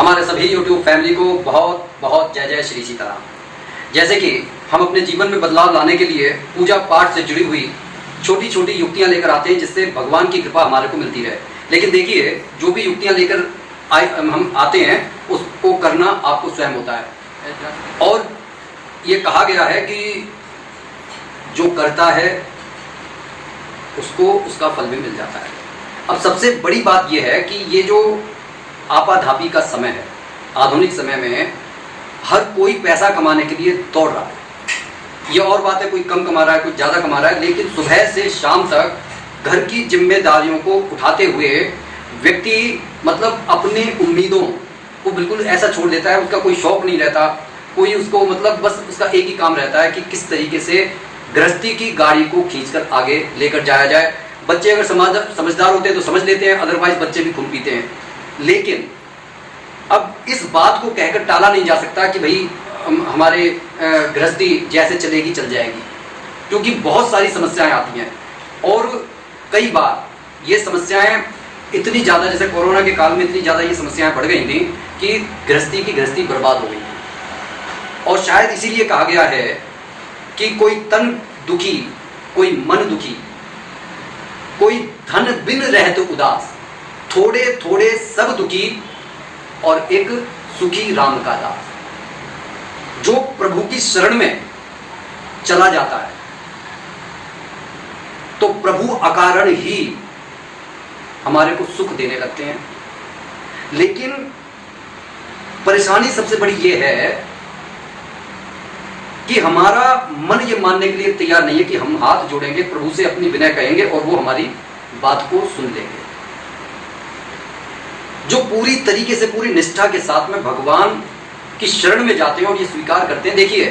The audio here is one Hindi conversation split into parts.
हमारे सभी YouTube फैमिली को बहुत बहुत जय जय श्री सीताराम। जैसे कि हम अपने जीवन में बदलाव लाने के लिए पूजा पाठ से जुड़ी हुई छोटी छोटी युक्तियां लेकर आते हैं जिससे भगवान की कृपा हमारे को मिलती रहे। लेकिन देखिए, जो भी युक्तियां लेकर हम आते हैं उसको करना आपको स्वयं होता है। और ये कहा गया है कि जो करता है उसको उसका फल भी मिल जाता है। अब सबसे बड़ी बात यह है कि ये जो आपाधापी का समय है, आधुनिक समय में हर कोई पैसा कमाने के लिए दौड़ रहा है। ये और बात है, कोई कम कमा रहा है, कोई ज़्यादा कमा रहा है, लेकिन सुबह से शाम तक घर की जिम्मेदारियों को उठाते हुए व्यक्ति मतलब अपनी उम्मीदों को बिल्कुल ऐसा छोड़ देता है। उसका कोई शौक नहीं रहता, कोई उसको मतलब बस उसका एक ही काम रहता है कि किस तरीके से गृहस्थी की गाड़ी को खींचकर आगे लेकर जाया जाए। बच्चे अगर समझदार होते हैं तो समझ लेते हैं, अदरवाइज बच्चे भी खून पीते हैं। लेकिन अब इस बात को कहकर टाला नहीं जा सकता कि भाई हमारे गृहस्थी जैसे चलेगी चल जाएगी, क्योंकि बहुत सारी समस्याएं आती हैं। और कई बार ये समस्याएं इतनी ज़्यादा, जैसे कोरोना के काल में इतनी ज़्यादा ये समस्याएं बढ़ गई थी कि गृहस्थी बर्बाद हो गई थी। और शायद इसीलिए कहा गया है कि कोई तन दुखी, कोई मन दुखी, कोई धन बिन रहत उदास, थोड़े थोड़े सब दुखी और एक सुखी राम का दास। जो प्रभु की शरण में चला जाता है तो प्रभु अकारण ही हमारे को सुख देने लगते हैं। लेकिन परेशानी सबसे बड़ी यह है कि हमारा मन ये मानने के लिए तैयार नहीं है कि हम हाथ जोड़ेंगे, प्रभु से अपनी विनय कहेंगे और वो हमारी बात को सुन लेंगे। जो पूरी तरीके से, पूरी निष्ठा के साथ में भगवान की शरण में जाते हैं और ये स्वीकार करते हैं। देखिए,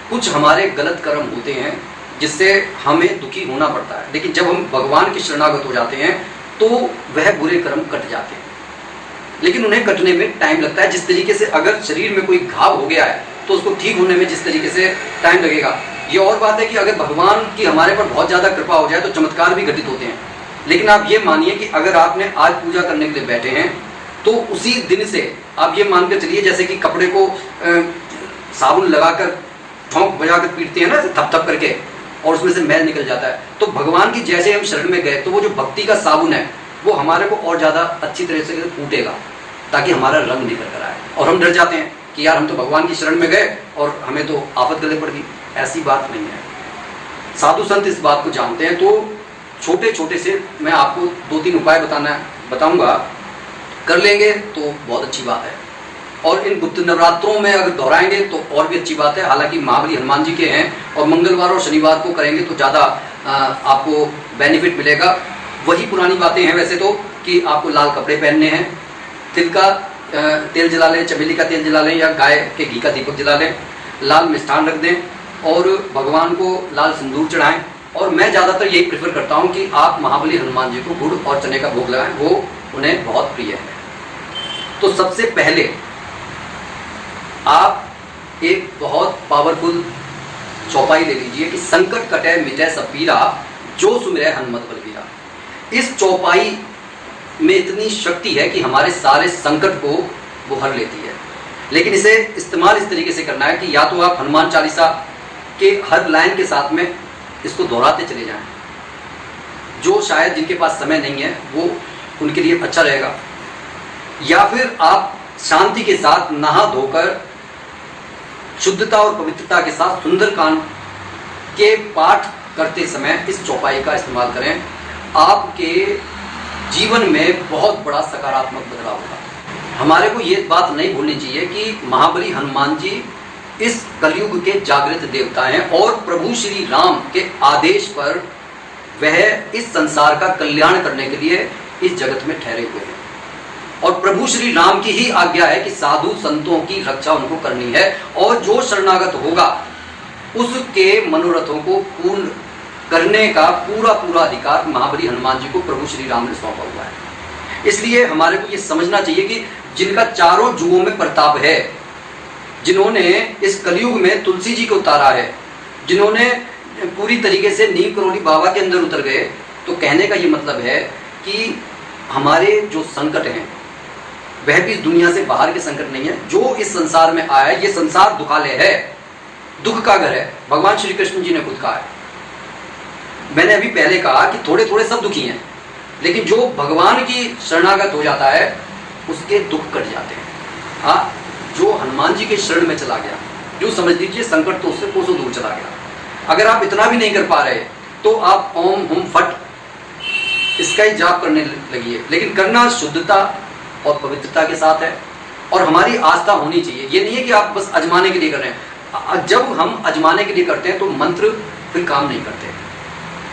कुछ हमारे गलत कर्म होते हैं जिससे हमें दुखी होना पड़ता है, लेकिन जब हम भगवान के शरणागत हो जाते हैं तो वह बुरे कर्म कट जाते हैं। लेकिन उन्हें कटने में टाइम लगता है। जिस तरीके से अगर शरीर में कोई घाव हो गया है तो उसको ठीक होने में जिस तरीके से टाइम लगेगा। ये और बात है कि अगर भगवान की हमारे पर बहुत ज़्यादा कृपा हो जाए तो चमत्कार भी घटित होते हैं। लेकिन आप ये मानिए कि अगर आपने आज पूजा करने के लिए बैठे हैं तो उसी दिन से आप ये मान कर चलिए, जैसे कि कपड़े को साबुन लगाकर ठोंक बजाकर पीटते हैं ना, थप थप करके, और उसमें से मैल निकल जाता है। तो भगवान की जैसे हम शरण में गए तो वो जो भक्ति का साबुन है वो हमारे को और ज़्यादा अच्छी तरह से कूटेगा ताकि हमारा रंग निकल कर आए। और हम डर जाते हैं कि यार हम तो भगवान की शरण में गए और हमें तो आफत गले पड़ गई। ऐसी बात नहीं है, साधु संत इस बात को जानते हैं। तो छोटे छोटे से मैं आपको 2-3 उपाय बताऊंगा, कर लेंगे तो बहुत अच्छी बात है। और इन गुप्त नवरात्रों में अगर दोहराएंगे तो और भी अच्छी बात है। हालांकि महाबली हनुमान जी के हैं और मंगलवार और शनिवार को करेंगे तो ज़्यादा आपको बेनिफिट मिलेगा। वही पुरानी बातें हैं वैसे तो, कि आपको लाल कपड़े पहनने हैं, तिल का तेल जला लें, चमेली का तेल जला लें या गाय के घी का दीपक जला लें, लाल मिष्ठान रख दें और भगवान को लाल सिंदूर चढ़ाएं। और मैं ज़्यादातर यही प्रेफर करता हूँ कि आप महाबली हनुमान जी को गुड़ और चने का भोग लगाएं, वो उन्हें बहुत प्रिय है। तो सबसे पहले आप एक बहुत पावरफुल चौपाई ले लीजिए कि संकट कटे मिटे सब पीरा, जो सुमिरै हनुमत बलबीरा। इस चौपाई में इतनी शक्ति है कि हमारे सारे संकट को वो हर लेती है। लेकिन इसे इस्तेमाल इस तरीके से करना है कि या तो आप हनुमान चालीसा के हर लाइन के साथ में इसको दोहराते चले जाएं। जो शायद जिनके पास समय नहीं है वो उनके लिए अच्छा रहेगा। या फिर आप शांति के साथ नहा धोकर शुद्धता और पवित्रता के साथ सुंदरकांड के पाठ करते समय इस चौपाई का इस्तेमाल करें। आपके जीवन में बहुत बड़ा सकारात्मक बदलाव होगा। हमारे को ये बात नहीं भूलनी चाहिए कि महाबली हनुमान जी इस कलयुग के जागृत देवता हैं और प्रभु श्री राम के आदेश पर वह इस संसार का कल्याण करने के लिए इस जगत में ठहरे हुए हैं। और प्रभु श्री राम की ही आज्ञा है कि साधु संतों की रक्षा उनको करनी है और जो शरणागत होगा उसके मनोरथों को पूर्ण करने का पूरा अधिकार महाबली हनुमान जी को प्रभु श्री राम ने सौंपा हुआ है। इसलिए हमारे को ये समझना चाहिए कि जिनका चारों जुगों में प्रताप है, जिन्होंने इस कलयुग में तुलसी जी को उतारा है, जिन्होंने पूरी तरीके से नीम करोली बाबा के अंदर उतर गए, तो कहने का ये मतलब है कि हमारे जो संकट हैं वह भी इस दुनिया से बाहर के संकट नहीं है। जो इस संसार में आया है, ये संसार दुखालय है, दुख का घर है, भगवान श्री कृष्ण जी ने खुद कहा है। मैंने अभी पहले कहा कि थोड़े थोड़े सब दुखी हैं, लेकिन जो भगवान की शरणागत हो जाता है उसके दुख कट जाते हैं। हाँ, जो हनुमान जी के शरण में चला गया, जो समझ लीजिए संकट तो उससे कोसों दूर चला गया। अगर आप इतना भी नहीं कर पा रहे तो आप ओम हुम फट इसका ही जाप करने लगिए, लेकिन करना शुद्धता और पवित्रता के साथ है, और हमारी आस्था होनी चाहिए। ये नहीं है कि आप बस अजमाने के लिए कर रहे हैं। जब हम अजमाने के लिए करते हैं तो मंत्र फिर काम नहीं करते,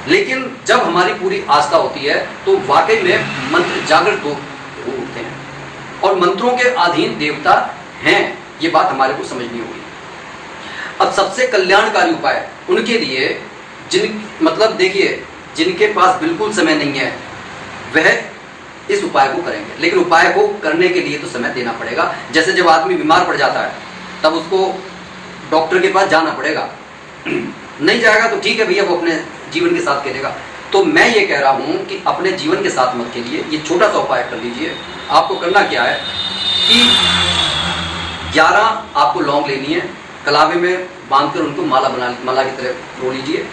लेकिन जब हमारी पूरी आस्था होती है तो वाकई में मंत्र जागृत हो उठते हैं, और मंत्रों के अधीन देवता हैं, ये बात हमारे को समझनी होगी। अब सबसे कल्याणकारी उपाय उनके लिए मतलब देखिए, जिनके पास बिल्कुल समय नहीं है वह इस उपाय को करेंगे, लेकिन उपाय को करने के लिए तो समय देना पड़ेगा। जैसे जब आदमी बीमार पड़ जाता है तब उसको डॉक्टर के पास जाना पड़ेगा, नहीं जाएगा तो ठीक है भैया, वो अपने जीवन के साथ खेलेगा। तो मैं ये कह रहा हूँ कि अपने जीवन के साथ मत खेलिए, ये छोटा सा उपाय कर लीजिए। आपको करना क्या है कि 11 आपको लौंग लेनी है, कलावे में बांधकर उनको माला की तरह रो लीजिए,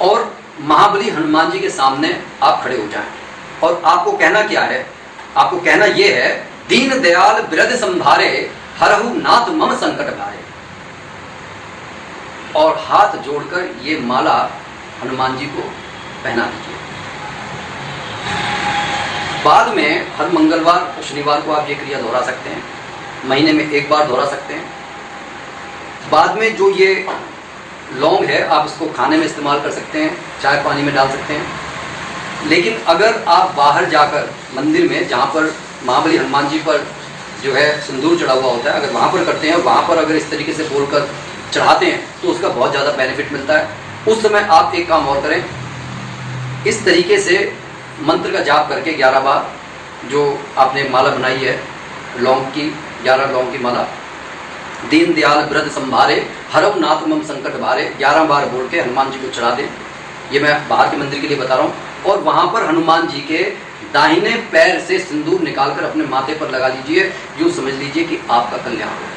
और महाबली हनुमान जी के सामने आप खड़े हो जाएं। और आपको कहना क्या है, आपको कहना ये है, दीन दयाल बिरद संभारे हरहु नाथ मम संकट भारे। और हाथ जोड़कर ये माला हनुमान जी को पहना दीजिए। बाद में हर मंगलवार और शनिवार को आप ये क्रिया दोहरा सकते हैं, महीने में एक बार दोहरा सकते हैं। बाद में जो ये लौंग है आप इसको खाने में इस्तेमाल कर सकते हैं, चाय पानी में डाल सकते हैं। लेकिन अगर आप बाहर जाकर मंदिर में, जहाँ पर महाबली हनुमान जी पर जो है सिंदूर चढ़ा हुआ होता है, अगर वहाँ पर करते हैं, वहाँ पर अगर इस तरीके से बोलकर चढ़ाते हैं तो उसका बहुत ज़्यादा बेनिफिट मिलता है। उस समय आप एक काम और करें, इस तरीके से मंत्र का जाप करके 11 बार जो आपने माला बनाई है लौंग की, 11 लौंग की माला, दीन दयाल ब्रद संभारे हरव नाथ मम संकट भारे, 11 बार बोल के हनुमान जी को चढ़ा दें। ये मैं बाहर के मंदिर के लिए बता रहा हूँ। और वहाँ पर हनुमान जी के दाहिने पैर से सिंदूर निकालकर अपने माथे पर लगा लीजिए, यूँ समझ लीजिए कि आपका कल्याण हो।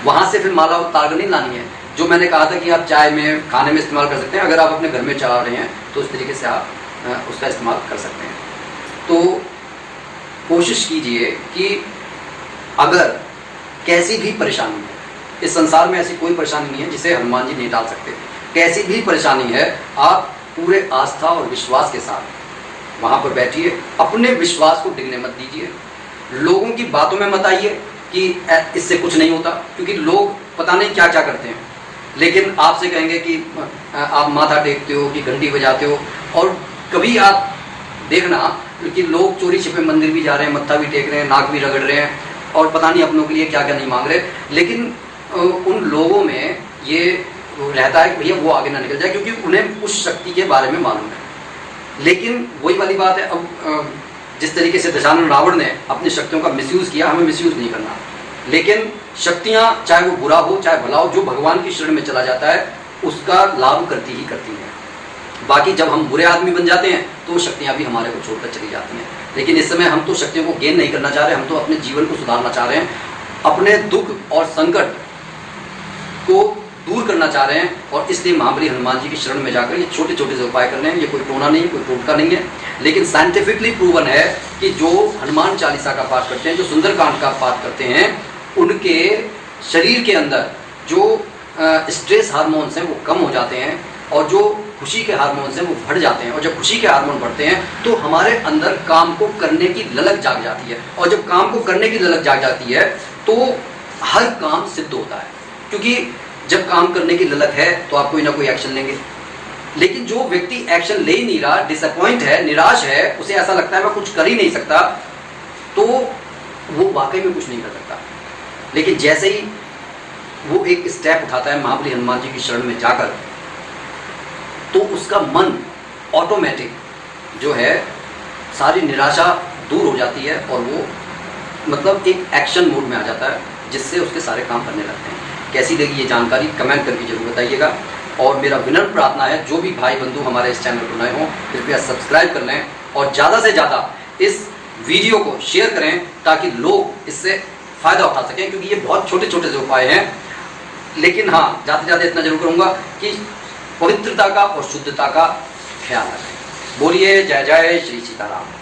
वहाँ से फिर माला उतार कर नहीं लानी है। जो मैंने कहा था कि आप चाय में, खाने में इस्तेमाल कर सकते हैं, अगर आप अपने घर में चढ़ा रहे हैं तो इस तरीके से आप उसका इस्तेमाल कर सकते हैं। तो कोशिश कीजिए कि अगर कैसी भी परेशानी है, इस संसार में ऐसी कोई परेशानी नहीं है जिसे हनुमान जी नहीं डाल सकते। कैसी भी परेशानी है, आप पूरे आस्था और विश्वास के साथ वहाँ पर बैठिए, अपने विश्वास को डिगने मत दीजिए, लोगों की बातों में मत आइए कि इससे कुछ नहीं होता, क्योंकि लोग पता नहीं क्या क्या करते हैं, लेकिन आपसे कहेंगे कि आप माथा टेकते हो कि घंटी बजाते हो। और कभी आप देखना कि लोग चोरी छिपे मंदिर भी जा रहे हैं, मत्था भी टेक रहे हैं, नाक भी रगड़ रहे हैं, और पता नहीं अपनों के लिए क्या क्या नहीं मांग रहे, लेकिन उन लोगों में ये रहता है कि भैया वो आगे ना निकल जाए, क्योंकि उन्हें उस शक्ति के बारे में मालूम है। लेकिन वही वाली बात है, अब जिस तरीके से दशानन रावण ने अपनी शक्तियों का मिसयूज़ किया, हमें मिसयूज़ नहीं करना। लेकिन शक्तियाँ चाहे वो बुरा हो चाहे भला हो, जो भगवान की शरण में चला जाता है उसका लाभ करती ही करती है। बाकी जब हम बुरे आदमी बन जाते हैं तो शक्तियाँ भी हमारे को छोड़कर चली जाती हैं। लेकिन इस समय हम तो शक्तियों को गेन नहीं करना चाह रहे, हम तो अपने जीवन को सुधारना चाह रहे हैं, अपने दुख और संकट को दूर करना चाह रहे हैं। और इसलिए महाबली हनुमान जी की शरण में जाकर ये छोटे छोटे से उपाय कर रहे हैं। ये कोई टोना नहीं है, कोई टोटका नहीं है, लेकिन साइंटिफिकली प्रूवन है कि जो हनुमान चालीसा का पाठ करते हैं, जो सुंदरकांड का पाठ करते हैं, उनके शरीर के अंदर जो स्ट्रेस हार्मोन्स हैं वो कम हो जाते हैं, और जो खुशी के हार्मोन्स हैं वो बढ़ जाते हैं। और जब खुशी के हार्मोन बढ़ते हैं तो हमारे अंदर काम को करने की ललक जाग जाती है, और जब काम को करने की ललक जाग जाती है तो हर काम सिद्ध होता है। क्योंकि जब काम करने की ललक है तो आप कोई ना कोई एक्शन लेंगे। लेकिन जो व्यक्ति एक्शन ले ही नहीं रहा, डिसअपॉइंट है, निराश है, उसे ऐसा लगता है मैं कुछ कर ही नहीं सकता, तो वो वाकई में कुछ नहीं कर सकता। लेकिन जैसे ही वो एक स्टेप उठाता है महाबली हनुमान जी की शरण में जाकर, तो उसका मन ऑटोमेटिक जो है सारी निराशा दूर हो जाती है, और वो मतलब एक एक्शन मोड में आ जाता है, जिससे उसके सारे काम करने लगते हैं। कैसी लगी ये जानकारी कमेंट करके जरूर बताइएगा। और मेरा विनम्र प्रार्थना है, जो भी भाई बंधु हमारे इस चैनल पर नए हों कृपया सब्सक्राइब कर लें, और ज़्यादा से ज़्यादा इस वीडियो को शेयर करें ताकि लोग इससे फायदा उठा सकें, क्योंकि ये बहुत छोटे छोटे से उपाय हैं। लेकिन हाँ, जाते जाते इतना जरूर करूंगा कि पवित्रता का और शुद्धता का ख्याल रखें। बोलिए जय जय श्री सीताराम।